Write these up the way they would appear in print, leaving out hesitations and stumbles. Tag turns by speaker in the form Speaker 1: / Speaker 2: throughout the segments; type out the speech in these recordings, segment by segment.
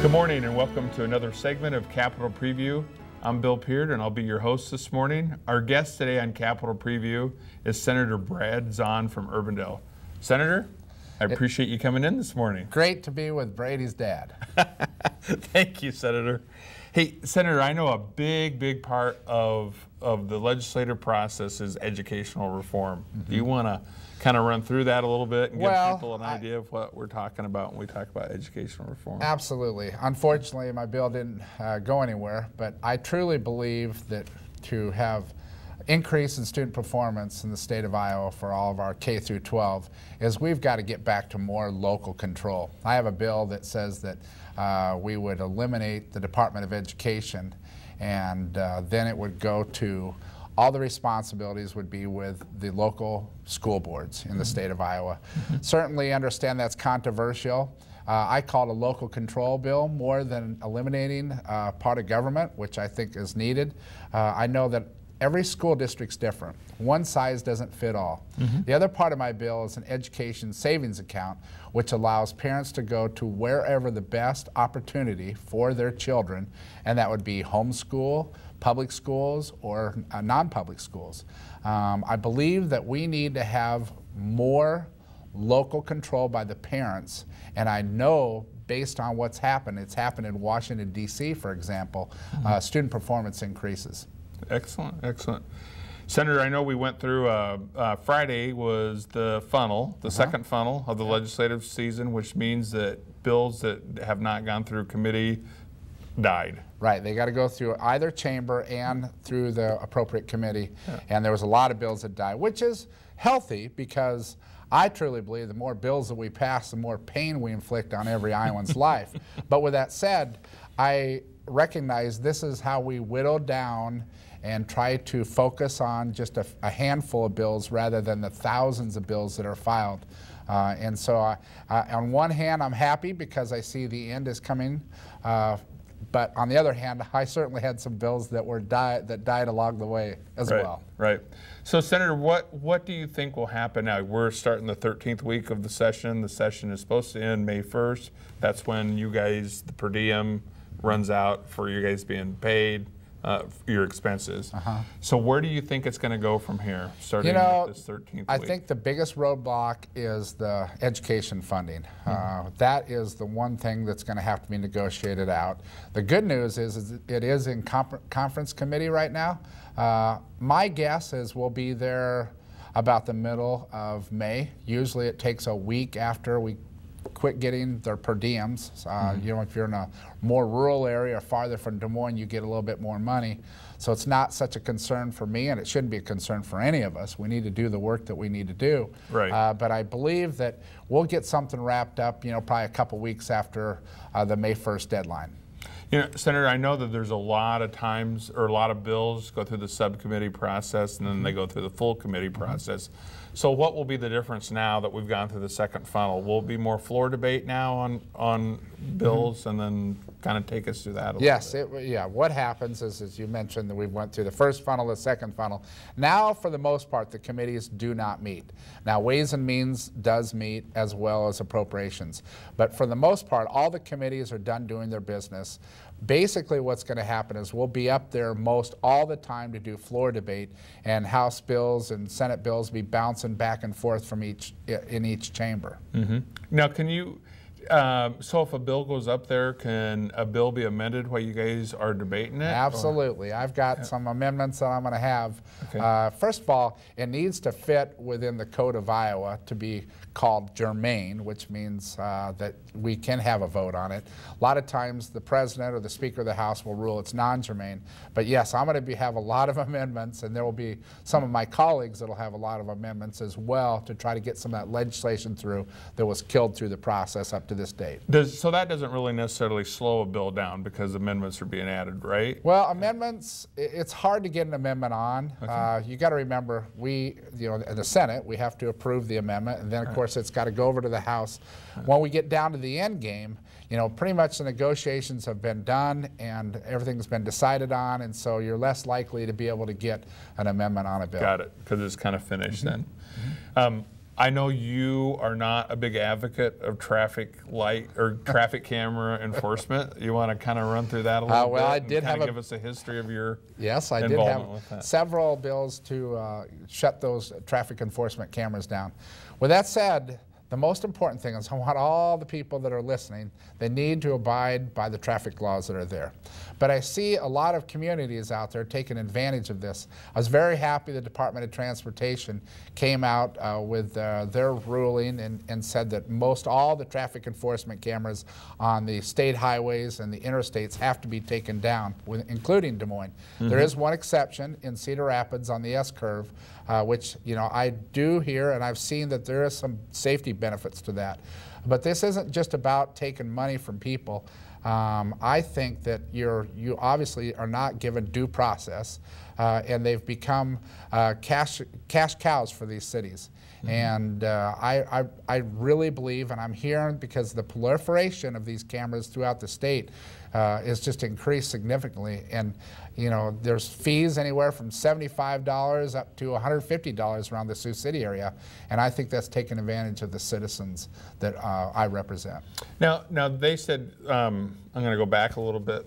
Speaker 1: Good morning and welcome to another segment of Capitol Preview. I'm Bill Peard and I'll be your host this morning. Our guest today on Capitol Preview is Senator Brad Zaun from Urbandale. Senator, I appreciate you coming in this morning.
Speaker 2: Great to be with Brady's dad.
Speaker 1: Thank you, Senator. Hey, Senator, I know a big part of the legislative process is educational reform. Do you want to kind of run through that a little bit and give people an idea of what we're talking about when we talk about educational reform?
Speaker 2: Absolutely. Unfortunately, my bill didn't go anywhere, but I truly believe that to have increase in student performance in the state of Iowa for all of our K through 12 is we've got to get back to more local control. I have a bill that says that we would eliminate the Department of Education, and then it would go to all the responsibilities would be with the local school boards in the state of Iowa. Certainly understand that's controversial. I call it a local control bill more than eliminating part of government, which I think is needed. I know that every school district's different. One size doesn't fit all. The other part of my bill is an education savings account, which allows parents to go to wherever the best opportunity for their children, and that would be homeschool, public schools, or non-public schools. I believe that we need to have more local control by the parents, and I know based on what's happened, it's happened in Washington, D.C., for example, student performance increases.
Speaker 1: Excellent, excellent. Senator, I know we went through, Friday was the funnel, the second funnel of the legislative season, which means that bills that have not gone through committee died.
Speaker 2: Right, they got to go through either chamber and through the appropriate committee, and there was a lot of bills that died, which is healthy because I truly believe the more bills that we pass, the more pain we inflict on every Iowan's life. But with that said, I recognize this is how we whittle down and try to focus on just a handful of bills rather than the thousands of bills that are filed. And so on one hand, I'm happy because I see the end is coming. But on the other hand, I certainly had some bills that died along the way as well.
Speaker 1: Right. So, Senator, what do you think will happen now? We're starting the 13th week of the session. The session is supposed to end May 1st. That's when you guys, the per diem runs out for you guys being paid your expenses. So where do you think it's going to go from here, starting with this 13th week?
Speaker 2: I think the biggest roadblock is the education funding. That is the one thing that's going to have to be negotiated out. The good news is it is in conference committee right now. My guess is we'll be there about the middle of May. Usually it takes a week after we quit getting their per diems. You know, if you're in a more rural area or farther from Des Moines, you get a little bit more money. So it's not such a concern for me, and it shouldn't be a concern for any of us. We need to do the work that we need to do. Right. But I believe that we'll get something wrapped up, you know, probably a couple weeks after the May 1st deadline.
Speaker 1: You know, Senator, I know that there's a lot of times, or a lot of bills go through the subcommittee process and then they go through the full committee process. So what will be the difference now that we've gone through the second funnel? Will it be more floor debate now on bills and then kind of take us through that a little bit?
Speaker 2: Yeah, what happens is, as you mentioned, that we went through the first funnel, the second funnel. Now, for the most part, the committees do not meet. Now, Ways and Means does meet as well as Appropriations. But for the most part, all the committees are done doing their business. Basically, what's going to happen is we'll be up there most all the time to do floor debate, and House bills and Senate bills be bouncing back and forth from in each chamber.
Speaker 1: Now, can you, so if a bill goes up there, can a bill be amended while you guys are debating it?
Speaker 2: Absolutely. I've got some amendments that I'm going to have. First of all, it needs to fit within the Code of Iowa to be called germane, which means that we can have a vote on it. A lot of times the President or the Speaker of the House will rule it's non-germane. But yes, I'm going to have a lot of amendments, and there will be some of my colleagues that will have a lot of amendments as well to try to get some of that legislation through that was killed through the process up to this date.
Speaker 1: So that doesn't really necessarily slow a bill down because amendments are being added, right?
Speaker 2: Well, amendments, it's hard to get an amendment on. You got to remember, in the Senate, we have to approve the amendment, and then of course it's got to go over to the House. When we get down to the end game, pretty much the negotiations have been done and everything's been decided on, and so you're less likely to be able to get an amendment on a bill.
Speaker 1: Got it, because it's kind of finished then. I know you are not a big advocate of traffic light or traffic camera enforcement. You want to kind of run through that a little bit?
Speaker 2: Well, I
Speaker 1: and
Speaker 2: did have
Speaker 1: give us a history of your
Speaker 2: Yes, I did
Speaker 1: involvement
Speaker 2: have
Speaker 1: with that.
Speaker 2: several bills to shut those traffic enforcement cameras down. With that said, the most important thing is I want all the people that are listening, they need to abide by the traffic laws that are there. But I see a lot of communities out there taking advantage of this. I was very happy the Department of Transportation came out with their ruling and said that most all the traffic enforcement cameras on the state highways and the interstates have to be taken down, including Des Moines. There is one exception in Cedar Rapids on the S-curve, which I do hear, and I've seen that there is some safety benefits to that. But this isn't just about taking money from people. I think that you obviously are not given due process, and they've become cash cows for these cities. And I really believe, and I'm hearing because the proliferation of these cameras throughout the state is just increased significantly. And there's fees anywhere from $75 up to $150 around the Sioux City area, and I think that's taking advantage of the citizens that I represent.
Speaker 1: Now they said, I'm going to go back a little bit.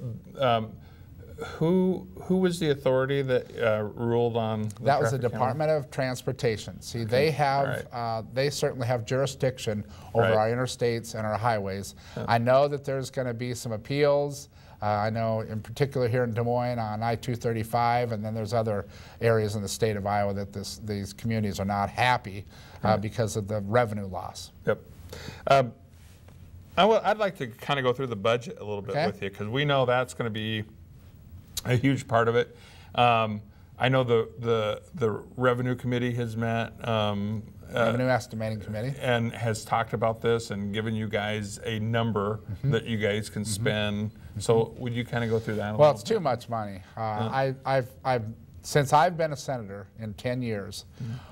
Speaker 1: Who was the authority that ruled on the
Speaker 2: That was the
Speaker 1: traffic camera?
Speaker 2: Department of Transportation. See, they have, they certainly have jurisdiction over
Speaker 1: Right.
Speaker 2: our interstates and our highways. I know that there's going to be some appeals. I know in particular here in Des Moines on I-235, and then there's other areas in the state of Iowa that these communities are not happy because of the revenue loss.
Speaker 1: Yep. I'd like to kind of go through the budget a little bit with you, because we know that's going to be a huge part of it. I know the Revenue Committee has met.
Speaker 2: Revenue Estimating Committee.
Speaker 1: And has talked about this and given you guys a number that you guys can spend. So would you kind of go through that a
Speaker 2: Well,
Speaker 1: little
Speaker 2: it's too much money. Since I've been a senator in 10 years,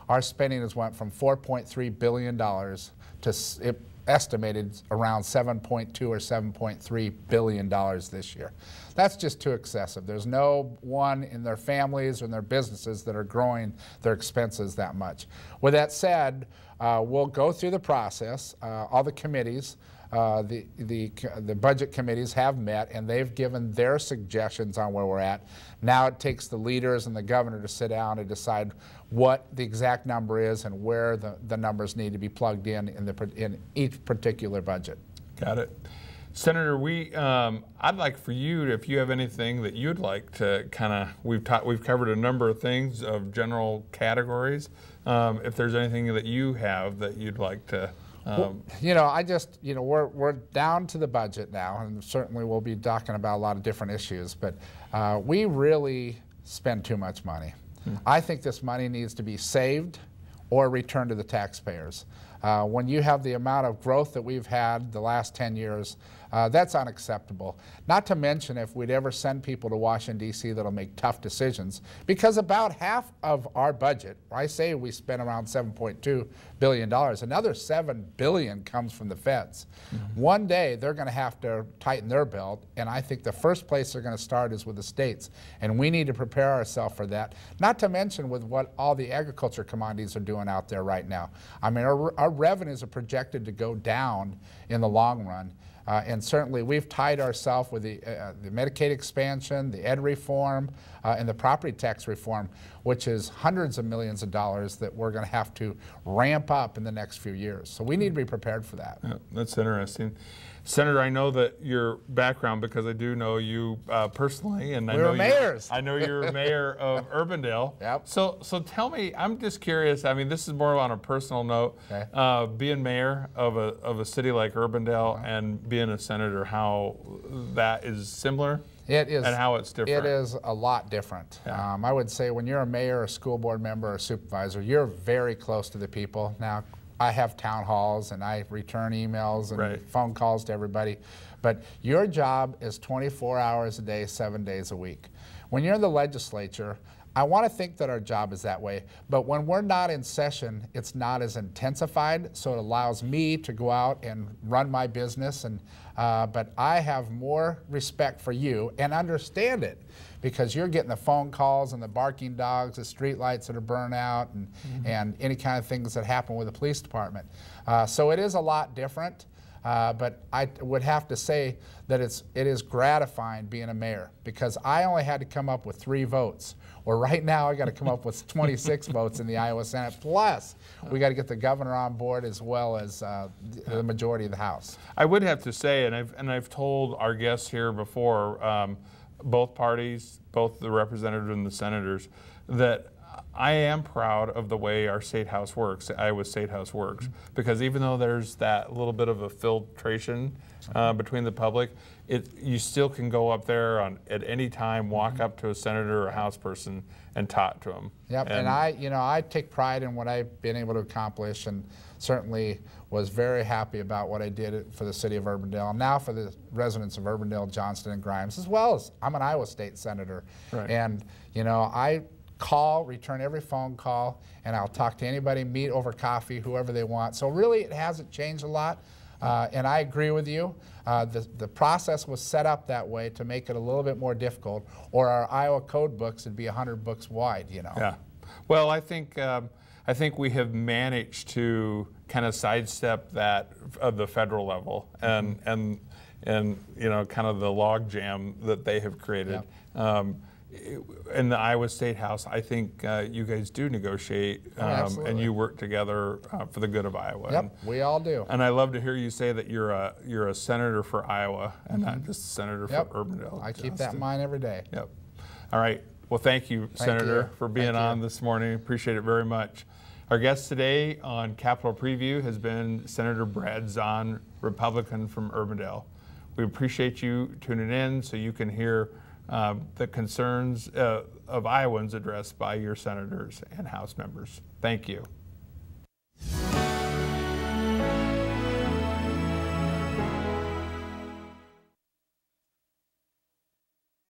Speaker 2: our spending has went from $4.3 billion to estimated around $7.2 or $7.3 billion this year. That's just too excessive. There's no one in their families or in their businesses that are growing their expenses that much. With that said, we'll go through the process. All the committees, the budget committees have met, and they've given their suggestions on where we're at. Now it takes the leaders and the governor to sit down and decide what the exact number is and where the numbers need to be plugged in each particular budget.
Speaker 1: Got it. Senator, I'd like for you, if you have anything that you'd like to kind of, we've covered a number of things of general categories. If there's anything that you have that you'd like to.
Speaker 2: We're down to the budget now, and certainly we'll be talking about a lot of different issues, but we really spend too much money. I think this money needs to be saved or returned to the taxpayers. When you have the amount of growth that we've had the last 10 years, that's unacceptable. Not to mention if we'd ever send people to Washington, D.C. that'll make tough decisions, because about half of our budget, I say we spend around $7.2 billion, another $7 billion comes from the feds. One day they're going to have to tighten their belt, and I think the first place they're going to start is with the states, and we need to prepare ourselves for that, not to mention with what all the agriculture commodities are doing out there right now. I mean, our revenues are projected to go down in the long run. And certainly we've tied ourselves with the Medicaid expansion, the ed reform, and the property tax reform, which is hundreds of millions of dollars that we're going to have to ramp up in the next few years. So we need to be prepared for that.
Speaker 1: Yeah, that's interesting. Senator, I know that your background, because I do know you personally, and I know you're mayor of Urbandale.
Speaker 2: Yep.
Speaker 1: So tell me, I'm just curious. I mean, this is more on a personal note. Okay. Being mayor of a city like Urbandale and being a senator, how that is similar.
Speaker 2: It is,
Speaker 1: and how it's different.
Speaker 2: It is a lot different. Yeah. I would say when you're a mayor, a school board member, or a supervisor, you're very close to the people. Now, I have town halls and I return emails and phone calls to everybody, but your job is 24 hours a day, 7 days a week. When you're in the legislature, I want to think that our job is that way, but when we're not in session, it's not as intensified, so it allows me to go out and run my business. And but I have more respect for you and understand it, because you're getting the phone calls and the barking dogs, the street lights that are burned out, and any kind of things that happen with the police department. So it is a lot different. But I would have to say that it is gratifying being a mayor, because I only had to come up with 3 votes, where right now I got to come up with 26 votes in the Iowa Senate, plus we got to get the governor on board as well as the majority of the House.
Speaker 1: I would have to say, and I've told our guests here before, both parties, both the representatives and the senators, that I am proud of the way our State House works, the Iowa State House works, because even though there's that little bit of a filtration between the public, you still can go up there at any time, walk up to a senator or a House person and talk to them.
Speaker 2: Yep, and I take pride in what I've been able to accomplish, and certainly was very happy about what I did for the city of Urbandale, and now for the residents of Urbandale, Johnston, and Grimes, as well as I'm an Iowa State Senator.
Speaker 1: Right.
Speaker 2: And I return every phone call, and I'll talk to anybody, meet over coffee, whoever they want. So really it hasn't changed a lot, and I agree with you. The process was set up that way to make it a little bit more difficult, or our Iowa code books would be 100 books wide,
Speaker 1: Yeah. Well, I think we have managed to kind of sidestep that of the federal level and kind of the log jam that they have created. Yep. In the Iowa State House, I think you guys do negotiate and you work together for the good of Iowa.
Speaker 2: Yep, we all do.
Speaker 1: And I love to hear you say that you're a senator for Iowa and not just a senator for Urbandale.
Speaker 2: I keep that in mind every day.
Speaker 1: Yep. All right. Well, thank you, Senator, for being on this morning. Appreciate it very much. Our guest today on Capitol Preview has been Senator Brad Zaun, Republican from Urbandale. We appreciate you tuning in so you can hear the concerns of Iowans addressed by your senators and House members. Thank you.